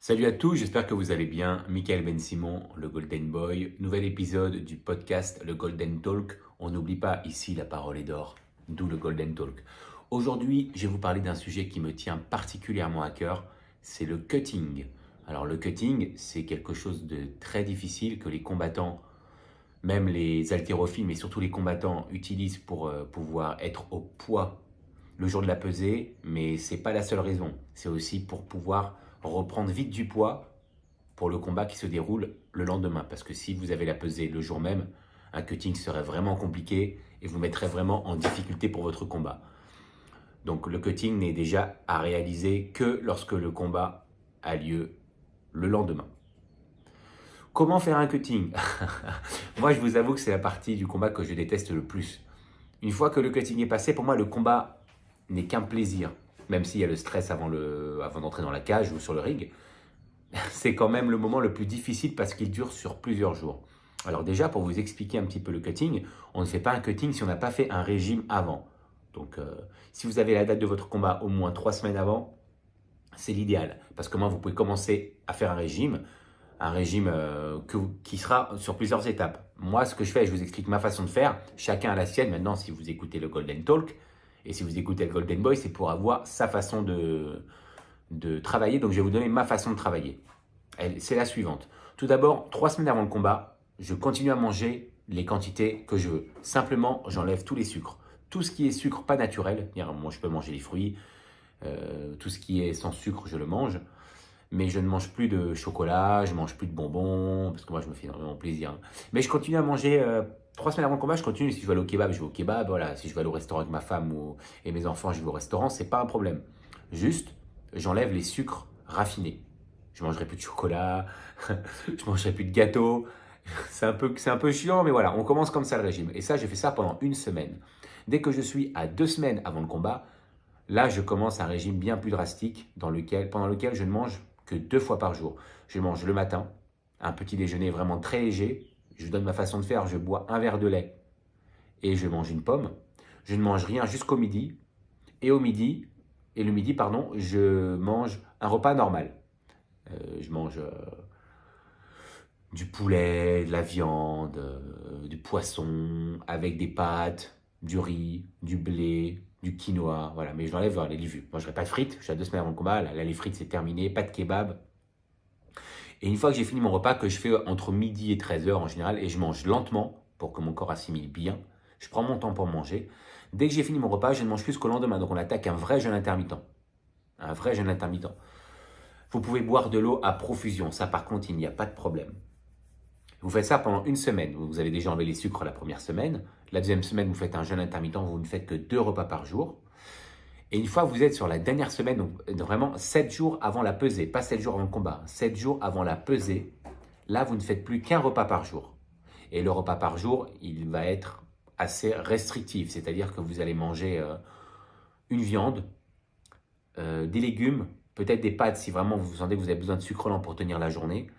Salut à tous, j'espère que vous allez bien. Michael Ben Simon, le Golden Boy. Nouvel épisode du podcast Le Golden Talk. On n'oublie pas, ici la parole est d'or, d'où le Golden Talk. Aujourd'hui, je vais vous parler d'un sujet qui me tient particulièrement à cœur, c'est le cutting. Alors le cutting, c'est quelque chose de très difficile que les combattants, même les haltérophiles, mais surtout les combattants utilisent pour pouvoir être au poids le jour de la pesée, mais c'est pas la seule raison. C'est aussi pour pouvoir reprendre vite du poids pour le combat qui se déroule le lendemain. Parce que si vous avez la pesée le jour même, un cutting serait vraiment compliqué et vous mettrait vraiment en difficulté pour votre combat. Donc le cutting n'est déjà à réaliser que lorsque le combat a lieu le lendemain. Comment faire un cutting? Moi, je vous avoue que c'est la partie du combat que je déteste le plus. Une fois que le cutting est passé, pour moi, le combat n'est qu'un plaisir. Même s'il y a le stress avant d'entrer dans la cage ou sur le ring, c'est quand même le moment le plus difficile parce qu'il dure sur plusieurs jours. Alors déjà, pour vous expliquer un petit peu le cutting, on ne fait pas un cutting si on n'a pas fait un régime avant. Donc, si vous avez la date de votre combat au moins 3 semaines avant, c'est l'idéal. Parce que moi, vous pouvez commencer à faire un régime qui sera sur plusieurs étapes. Moi, ce que je fais, je vous explique ma façon de faire. Chacun a la sienne. Maintenant, si vous écoutez le Golden Talk et si vous écoutez le Golden Boy, c'est pour avoir sa façon de travailler. Donc, je vais vous donner ma façon de travailler. C'est la suivante. Tout d'abord, 3 semaines avant le combat, je continue à manger les quantités que je veux. Simplement, j'enlève tous les sucres. Tout ce qui est sucre pas naturel, moi je peux manger les fruits, tout ce qui est sans sucre, je le mange. Mais je ne mange plus de chocolat, je ne mange plus de bonbons, parce que moi je me fais énormément plaisir. Mais je continue à manger 3 semaines avant le combat, je continue. Si je vais aller au kebab, je vais au kebab. Voilà. Si je vais aller au restaurant avec ma femme et mes enfants, je vais au restaurant, c'est pas un problème. Juste, j'enlève les sucres raffinés. Je mangerai plus de chocolat, je mangerai plus de gâteaux. C'est un peu chiant, mais voilà, on commence comme ça le régime. Et ça, j'ai fait ça pendant une semaine. Dès que je suis à 2 semaines avant le combat, là, je commence un régime bien plus drastique pendant lequel je ne mange que 2 fois par jour. Je mange le matin, un petit déjeuner vraiment très léger. Je vous donne ma façon de faire, je bois un verre de lait et je mange une pomme. Je ne mange rien jusqu'au midi. Et le midi, pardon, je mange un repas normal. Je mange du poulet, de la viande, du poisson, avec des pâtes, du riz, du blé, du quinoa, voilà. Mais je l'enlève les légumes. Je ne mangerai pas de frites, je suis à 2 semaines avant le combat, là les frites c'est terminé, pas de kebab. Et une fois que j'ai fini mon repas, que je fais entre midi et 13h en général, et je mange lentement pour que mon corps assimile bien, je prends mon temps pour manger. Dès que j'ai fini mon repas, je ne mange plus qu'au lendemain. Donc on attaque un vrai jeûne intermittent. Un vrai jeûne intermittent. Vous pouvez boire de l'eau à profusion, ça par contre il n'y a pas de problème. Vous faites ça pendant une semaine. Vous avez déjà enlevé les sucres la première semaine. La deuxième semaine, vous faites un jeûne intermittent, vous ne faites que 2 repas par jour. Et une fois que vous êtes sur la dernière semaine, donc vraiment 7 jours avant la pesée, pas 7 jours avant le combat, 7 jours avant la pesée, là, vous ne faites plus qu'un repas par jour. Et le repas par jour, il va être assez restrictif, c'est-à-dire que vous allez manger une viande, des légumes, peut-être des pâtes si vraiment vous sentez que vous avez besoin de sucre lent pour tenir la journée,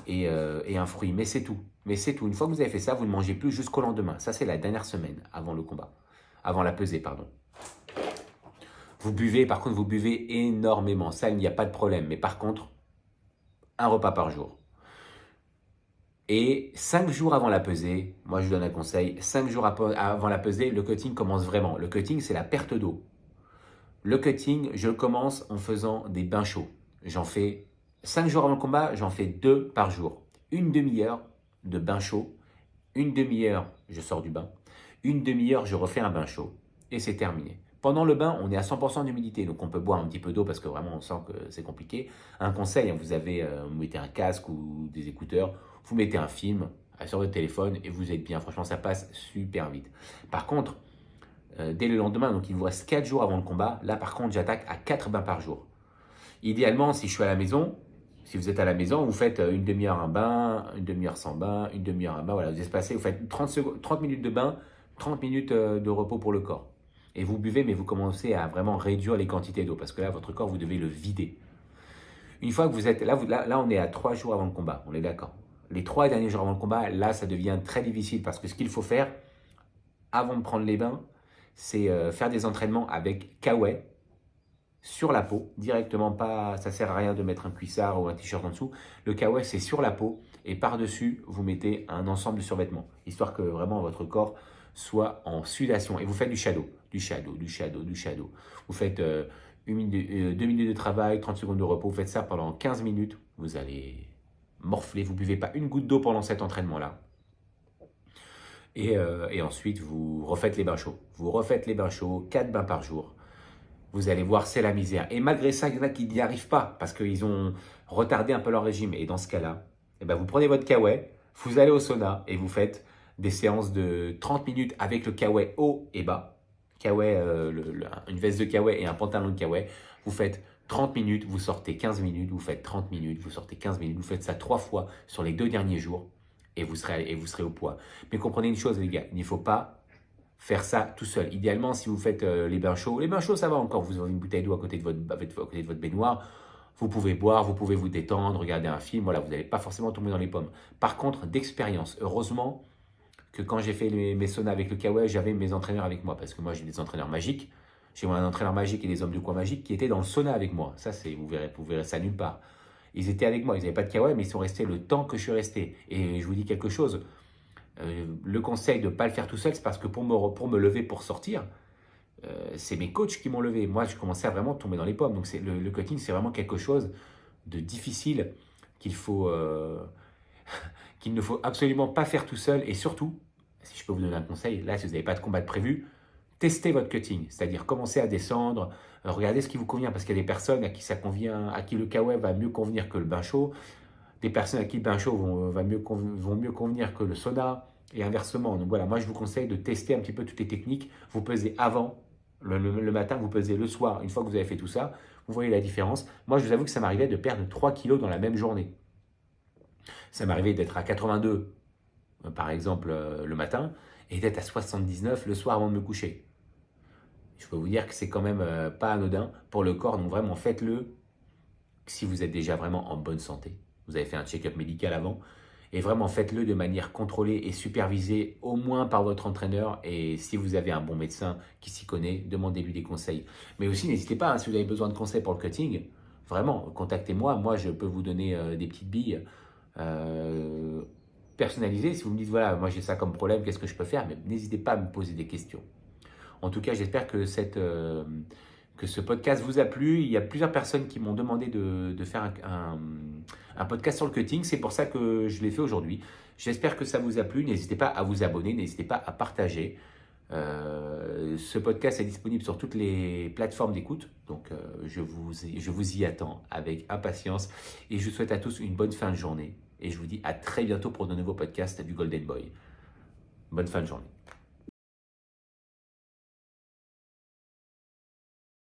et un fruit. Mais c'est tout. Mais c'est tout. Une fois que vous avez fait ça, vous ne mangez plus jusqu'au lendemain. Ça, c'est la dernière semaine avant le combat. Avant la pesée, pardon. Vous buvez, par contre, vous buvez énormément. Ça, il n'y a pas de problème. Mais par contre, un repas par jour. Et 5 jours avant la pesée, moi je vous donne un conseil, 5 jours avant la pesée, le cutting commence vraiment. Le cutting, c'est la perte d'eau. Le cutting, je commence en faisant des bains chauds. J'en fais 5 jours avant le combat, j'en fais 2 par jour. Une demi-heure de bain chaud, une demi-heure, je sors du bain, une demi-heure, je refais un bain chaud et c'est terminé. Pendant le bain, on est à 100% d'humidité, donc on peut boire un petit peu d'eau parce que vraiment on sent que c'est compliqué. Un conseil, vous mettez un casque ou des écouteurs, vous mettez un film sur votre téléphone et vous êtes bien. Franchement, ça passe super vite. Par contre, dès le lendemain, donc il vous reste 4 jours avant le combat, là par contre j'attaque à 4 bains par jour. Idéalement, si je suis à la maison, si vous êtes à la maison, vous faites une demi-heure un bain, une demi-heure sans bain, une demi-heure un bain, voilà, vous espacez, vous faites 30 minutes de bain, 30 minutes de repos pour le corps. Et vous buvez, mais vous commencez à vraiment réduire les quantités d'eau, parce que là, votre corps, vous devez le vider. Une fois que vous êtes, là on est à 3 jours avant le combat, on est d'accord. Les 3 derniers jours avant le combat, là, ça devient très difficile, parce que ce qu'il faut faire, avant de prendre les bains, c'est faire des entraînements avec Kawaii. sur la peau, directement pas, ça sert à rien de mettre un cuissard ou un t-shirt en dessous. Le kawaii, c'est sur la peau et par-dessus, vous mettez un ensemble de survêtements, histoire que vraiment votre corps soit en sudation. Et vous faites du shadow, du shadow, du shadow, du shadow. Vous faites 2 minutes de travail, 30 secondes de repos. Vous faites ça pendant 15 minutes. Vous allez morfler. Vous ne buvez pas une goutte d'eau pendant cet entraînement-là. Et ensuite, vous refaites les bains chauds. Vous refaites les bains chauds, 4 bains par jour. Vous allez voir, c'est la misère. Et malgré ça, il y en a qui n'y arrivent pas parce qu'ils ont retardé un peu leur régime. Et dans ce cas-là, eh ben, vous prenez votre kawaii, vous allez au sauna et vous faites des séances de 30 minutes avec le kawaii haut et bas. Kawaii, une veste de kawaii et un pantalon de kawaii. Vous faites 30 minutes, vous sortez 15 minutes, vous faites 30 minutes, vous sortez 15 minutes. Vous faites ça 3 fois sur les 2 derniers jours et vous serez au poids. Mais comprenez une chose, les gars, il ne faut pas faire ça tout seul. Idéalement, si vous faites les bains chauds, ça va encore. Vous avez une bouteille d'eau à côté de votre baignoire. Vous pouvez boire, vous pouvez vous détendre, regarder un film. Voilà, vous n'allez pas forcément tomber dans les pommes. Par contre, d'expérience, heureusement que quand j'ai fait mes saunas avec le kawaii, j'avais mes entraîneurs avec moi. Parce que moi, j'ai des entraîneurs magiques. J'ai un entraîneur magique et des hommes de coin magiques qui étaient dans le sauna avec moi. Ça, vous verrez ça nulle part. Ils étaient avec moi. Ils n'avaient pas de kawaii, mais ils sont restés le temps que je suis resté. Et je vous dis quelque chose. Le conseil de ne pas le faire tout seul, c'est parce que pour me lever, pour sortir, c'est mes coachs qui m'ont levé. Moi, je commençais à vraiment tomber dans les pommes. Donc, le cutting, c'est vraiment quelque chose de difficile qu'il qu'il ne faut absolument pas faire tout seul. Et surtout, si je peux vous donner un conseil, là, si vous n'avez pas de combat de prévu, testez votre cutting. C'est-à-dire, commencez à descendre, regardez ce qui vous convient. Parce qu'il y a des personnes à qui ça convient, à qui le kawaii va mieux convenir que le bain chaud. Des personnes à qui le bain chaud vont mieux convenir que le sauna et inversement. Donc voilà, moi je vous conseille de tester un petit peu toutes les techniques. Vous pesez avant, le matin, vous pesez le soir. Une fois que vous avez fait tout ça, vous voyez la différence. Moi je vous avoue que ça m'arrivait de perdre 3 kilos dans la même journée. Ça m'arrivait d'être à 82 par exemple le matin et d'être à 79 le soir avant de me coucher. Je peux vous dire que c'est quand même pas anodin pour le corps. Donc vraiment faites-le si vous êtes déjà vraiment en bonne santé. Vous avez fait un check-up médical avant. Et vraiment, faites-le de manière contrôlée et supervisée, au moins par votre entraîneur. Et si vous avez un bon médecin qui s'y connaît, demandez-lui des conseils. Mais aussi, n'hésitez pas, hein, si vous avez besoin de conseils pour le cutting, vraiment, contactez-moi. Moi, je peux vous donner des petites billes personnalisées. Si vous me dites, voilà, moi j'ai ça comme problème, qu'est-ce que je peux faire? Mais n'hésitez pas à me poser des questions. En tout cas, j'espère que que ce podcast vous a plu. Il y a plusieurs personnes qui m'ont demandé de faire un podcast sur le cutting. C'est pour ça que je l'ai fait aujourd'hui. J'espère que ça vous a plu. N'hésitez pas à vous abonner, n'hésitez pas à partager. Ce podcast est disponible sur toutes les plateformes d'écoute. Donc, je vous y attends avec impatience. Et je vous souhaite à tous une bonne fin de journée. Et je vous dis à très bientôt pour de nouveaux podcasts du Golden Boy. Bonne fin de journée.